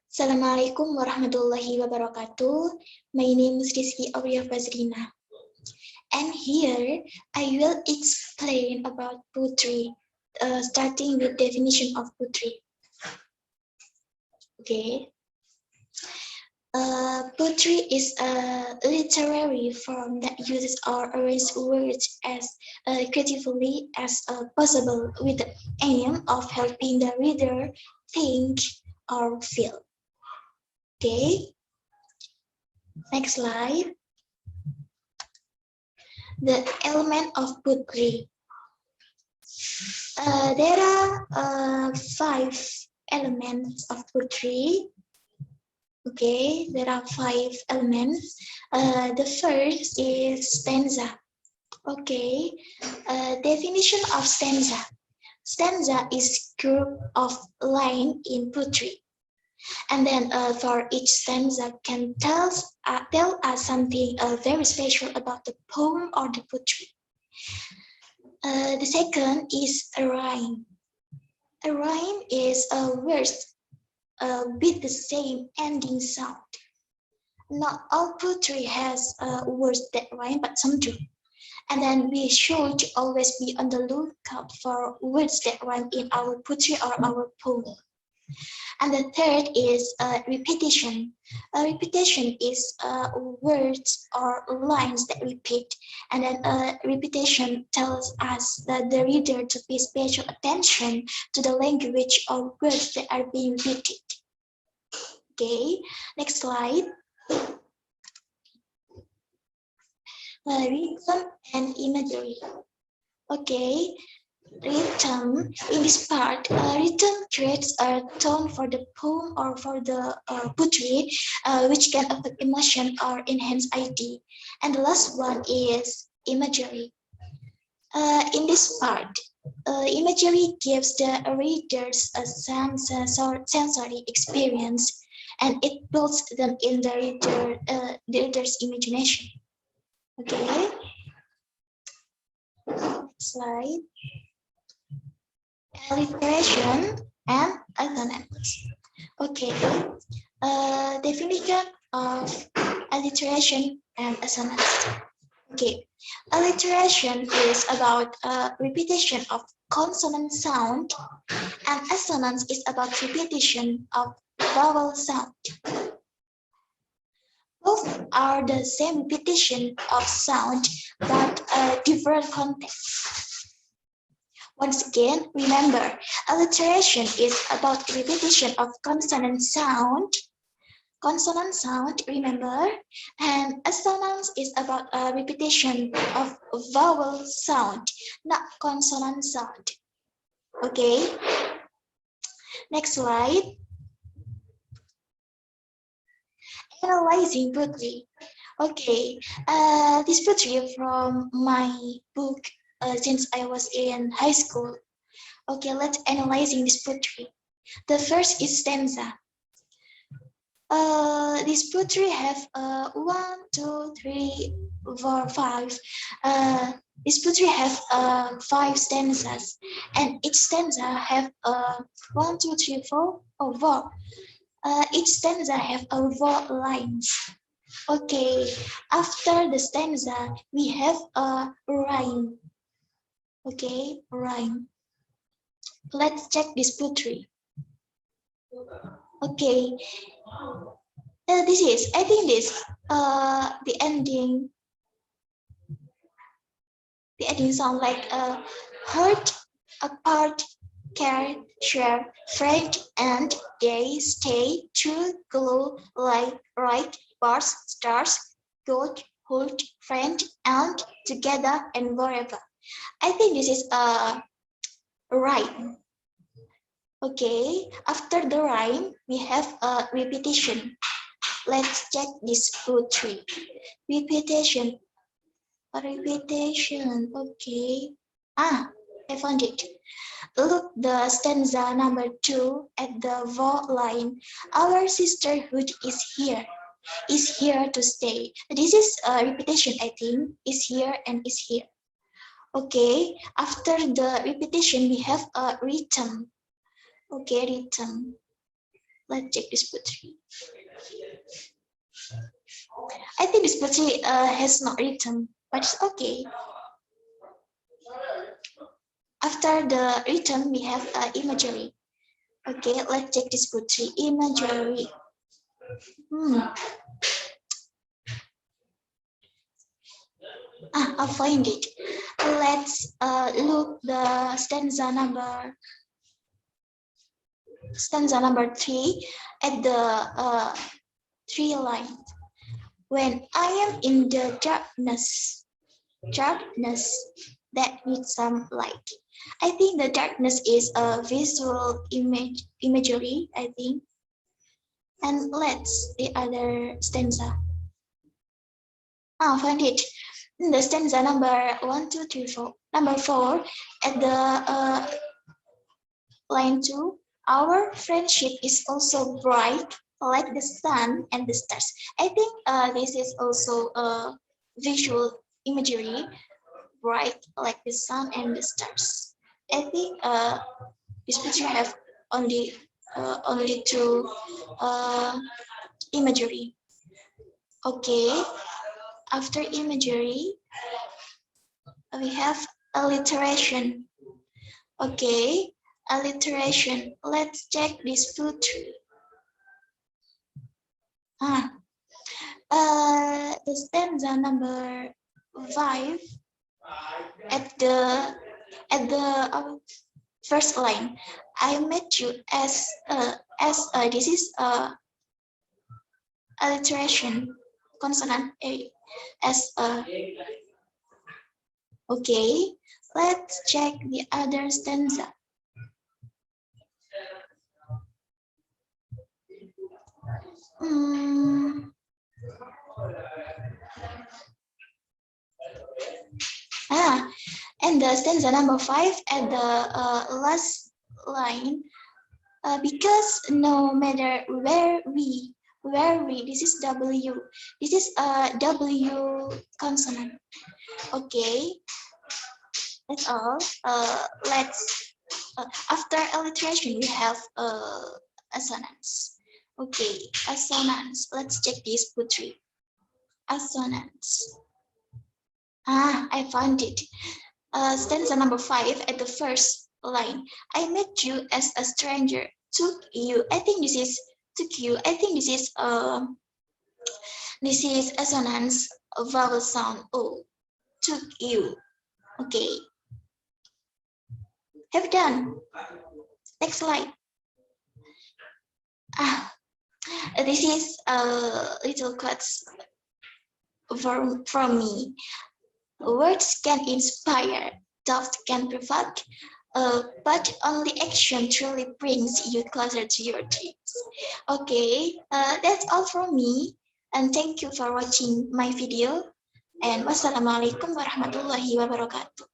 Assalamualaikum warahmatullahi wabarakatuh. My name is Rizki Aulia Fazrina. And here I will explain about poetry, starting with definition of poetry. Okay. Poetry is a literary form that uses or arranges words as creatively as possible with the aim of helping the reader think or feel. Okay, next slide. The element of poetry. There are 5 elements of poetry. Okay, there are 5 elements. The first is stanza. Okay, definition of stanza. Stanza is group of line in poetry. And then for each stanza can tell us something very special about the poem or the poetry. The second is a rhyme. A rhyme is a word with the same ending sound. Not all poetry has words that rhyme, but some do. And then we should always be on the lookout for words that rhyme in our poetry or our poem. And the third is repetition. Repetition is words or lines that repeat. And then repetition tells us that the reader to pay special attention to the language or words that are being repeated. Okay, next slide. Rhythm and imagery. Okay. Rhythm in this part, rhythm creates a tone for the poem or for the poetry, which can affect emotion or enhance idea. And the last one is imagery. In this part, imagery gives the readers a sensory experience, and it builds them in the reader's imagination. Okay. Slide. Alliteration and assonance. Okay, definition of alliteration and assonance. Okay, alliteration is about repetition of consonant sound, and assonance is about repetition of vowel sound. Both are the same repetition of sound, but different context. Once again, remember, alliteration is about repetition of consonant sound, remember, and assonance is about a repetition of vowel sound, not consonant sound. Okay, next slide. Analyzing poetry. Okay, this poetry from my book since I was in high school. Okay, let's analyzing this poetry. The first is stanza. This poetry have 1, 2, 3, 4, 5. This poetry have 5 stanzas, and each stanza have 1, 2, 3, 4, or 4. Each stanza have 4 lines. Okay, after the stanza, we have a rhyme. Okay, rhyme. Let's check this poetry. Okay, this is, I think this, the ending sound like hurt, apart, care, share, friend, and they stay, true, glue, like, right, bars, stars, good, hold, friend, and together and forever. I think this is a rhyme. Okay, after the rhyme, we have a repetition. Let's check this poetry. Repetition. Repetition. Okay. I found it. Look the stanza number 2 at the vowel line. Our sisterhood is here to stay. This is a repetition, I think. Is here and is here. Okay. After the repetition, we have a rhythm. Okay, rhythm. Let's check this poetry. I think this poetry has not written, but it's okay. After the written, we have imagery. Okay, let's check this poetry. Imagery. I'll find it. Let's look the stanza number 3 at the 3 line. When I am in the darkness that needs some light. I think the darkness is a visual imagery, I think. And let's the other stanza. Find it. The stanza number 1, 2, 3, 4. Number 4 at the line 2. Our friendship is also bright like the sun and the stars. I think this is also a visual imagery, bright like the sun and the stars. I think this picture have only 2 imagery. Okay, after imagery, we have alliteration. Okay, alliteration. Let's check this poetry. The stanza number 5 at the first line. I met you as this is alliteration consonant A as a. Okay, let's check the other stanza. And the stanza number 5 at the last line, because no matter where we, this is W, this is a W consonant. Okay, that's all. Let's after alliteration we have assonance. Okay, assonance. Let's check this poetry. Assonance. I found it. Stanza number 5 at the first line. I met you as a stranger. Took you. I think this is took you. I think this is assonance vowel sound O. Took you. Okay. Have done. Next slide. This is little quotes from me. Words can inspire, thought can provoke, but only action truly brings you closer to your dreams. Okay, that's all from me, and thank you for watching my video. And wassalamualaikum warahmatullahi wabarakatuh.